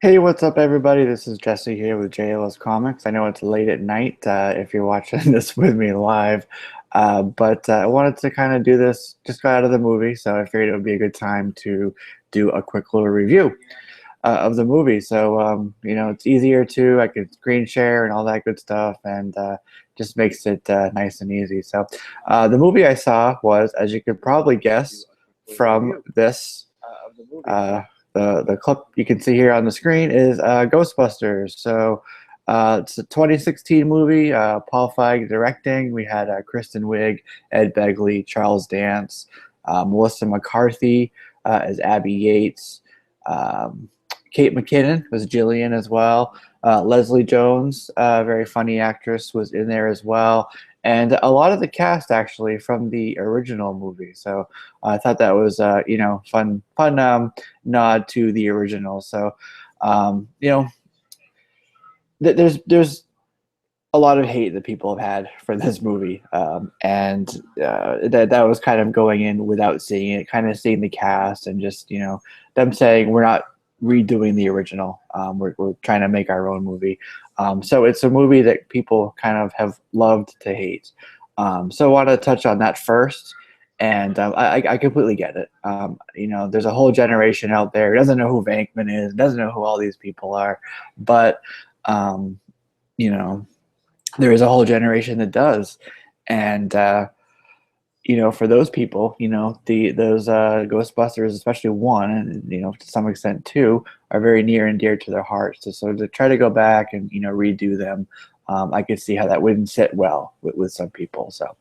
Hey, what's up, everybody? This is Jesse here with JLSComics. I know it's late at night if you're watching this with me live, but I wanted to kind of do this, just got out of the movie, so I figured it would be a good time to do a quick little review of the movie. So, it's easier to, I could screen share and all that good stuff, and just makes it nice and easy. So, the movie I saw was, as you could probably guess from this. Uh, the clip you can see here on the screen is Ghostbusters. So it's a 2016 movie. Paul Feig directing. We had Kristen Wiig, Ed Begley, Charles Dance, Melissa McCarthy as Abby Yates. Kate McKinnon was Jillian as well. Leslie Jones, very funny actress, was in there as well. And a lot of the cast actually from the original movie. So I thought that was, fun nod to the original. So, um, you know, there's a lot of hate that people have had for this movie, and that was kind of going in without seeing it, kind of seeing the cast and just them saying we're not redoing the original. We're trying to make our own movie. So it's a movie that people kind of have loved to hate. So I want to touch on that first. And I completely get it. There's a whole generation out there who doesn't know who Venkman is, doesn't know who all these people are, but um, you know, there is a whole generation that does. And for those people, those Ghostbusters, especially one, and to some extent two, are very near and dear to their hearts. So to try to go back and redo them, I could see how that wouldn't sit well with some people. So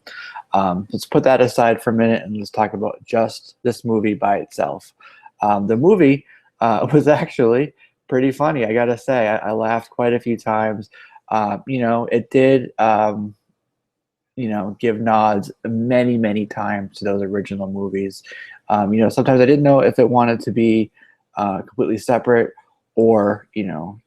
let's put that aside for a minute and let's talk about just this movie by itself. The movie was actually pretty funny, I gotta say. I laughed quite a few times. It did. Give nods many, many times to those original movies. Sometimes I didn't know if it wanted to be completely separate or,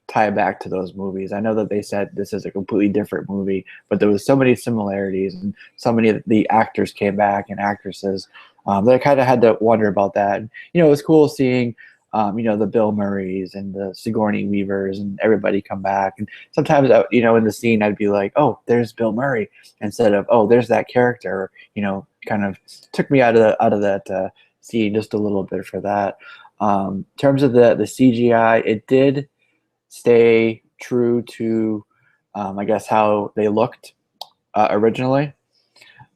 tie it back to those movies. I know that they said this is a completely different movie, but there was so many similarities and so many of the actors came back and actresses that I kind of had to wonder about that. And, it was cool seeing the Bill Murrays and the Sigourney Weavers and everybody come back. And sometimes, in the scene, I'd be like, "Oh, there's Bill Murray," instead of, "Oh, there's that character." Kind of took me out of that scene just a little bit for that. In terms of the CGI, it did stay true to, I guess, how they looked originally.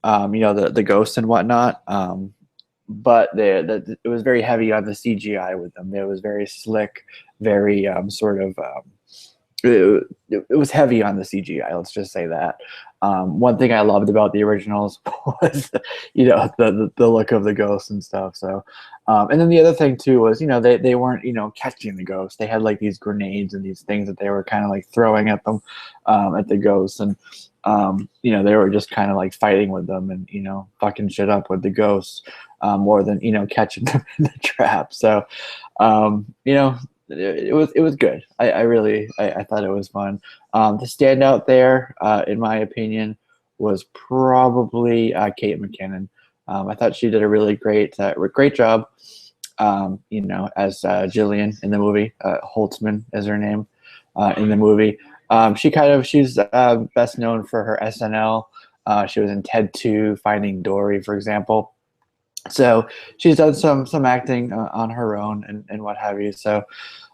The ghosts and whatnot. But it was very heavy on the CGI with them. It was very slick, very it was heavy on the CGI. Let's just say that. One thing I loved about the originals was, the look of the ghosts and stuff. So, and then the other thing too was, they weren't, catching the ghosts. They had like these grenades and these things that they were kind of like throwing at them, at the ghosts, and they were just kind of like fighting with them and fucking shit up with the ghosts, more than catching them in the trap. So, it was good. I really I thought it was fun. The standout there, in my opinion, was probably Kate McKinnon. I thought she did a really great job. As Jillian in the movie. Holtzman is her name in the movie. She's best known for her SNL. She was in Ted 2, Finding Dory, for example. So she's done some acting on her own and what have you. So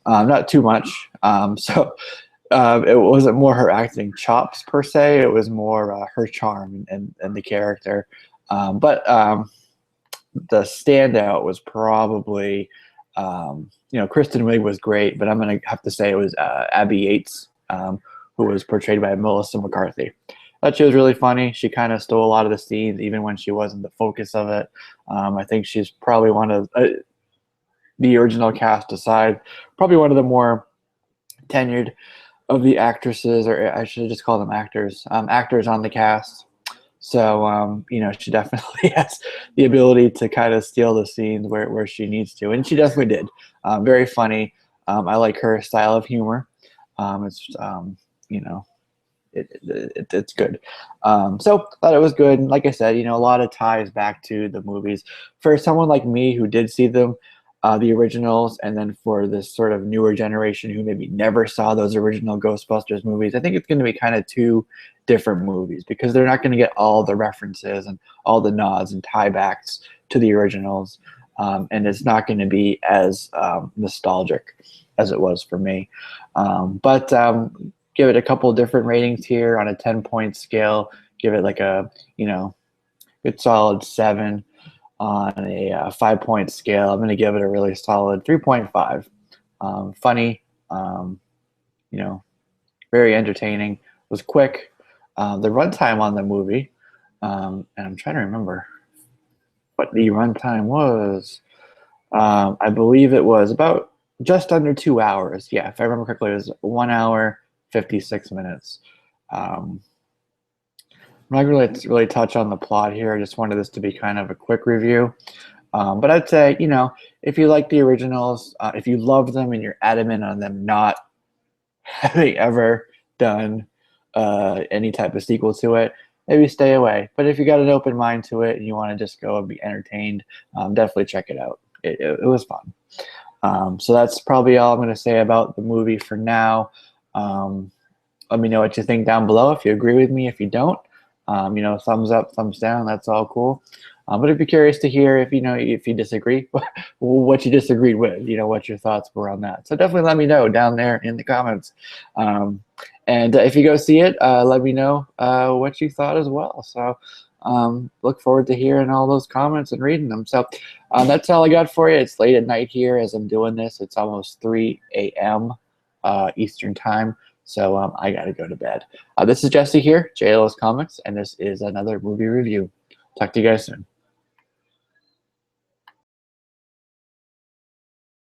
not too much. It wasn't more her acting chops per se. It was more her charm and the character. But the standout was probably, Kristen Wiig was great, but I'm going to have to say it was Abby Yates, who was portrayed by Melissa McCarthy. I thought she was really funny. She kind of stole a lot of the scenes, even when she wasn't the focus of it. I think she's probably one of the original cast aside, probably one of the more tenured of the actresses, or I should just call them actors, actors on the cast. So, she definitely has the ability to kind of steal the scenes where she needs to, and she definitely did. Very funny. I like her style of humor. It's, it's good. So thought it was good. And like I said, a lot of ties back to the movies. For someone like me who did see them, the originals, and then for this sort of newer generation who maybe never saw those original Ghostbusters movies, I think it's going to be kind of two different movies because they're not going to get all the references and all the nods and tiebacks to the originals, and it's not going to be as nostalgic as it was for me. But give it a couple different ratings here on a 10-point scale. Give it like a, good solid 7. On a 5-point scale, I'm going to give it a really solid 3.5. Funny, very entertaining. It was quick. The runtime on the movie, and I'm trying to remember what the runtime was. I believe it was about just under 2 hours. Yeah, if I remember correctly, it was 1 hour, 56 minutes. I'm not going to really touch on the plot here. I just wanted this to be kind of a quick review. But I'd say, if you like the originals, if you love them and you're adamant on them not having ever done any type of sequel to it, maybe stay away. But if you got an open mind to it and you want to just go and be entertained, definitely check it out. It was fun. So that's probably all I'm going to say about the movie for now. Let me know what you think down below, if you agree with me, if you don't. Thumbs up, thumbs down, that's all cool. But I'd be curious to hear if you disagree, what you disagreed with, what your thoughts were on that. So definitely let me know down there in the comments. And if you go see it, let me know what you thought as well. So look forward to hearing all those comments and reading them. So that's all I got for you. It's late at night here as I'm doing this. It's almost 3 a.m. Eastern time. So I got to go to bed. This is Jesse here, JLSComics, and this is another movie review. Talk to you guys soon.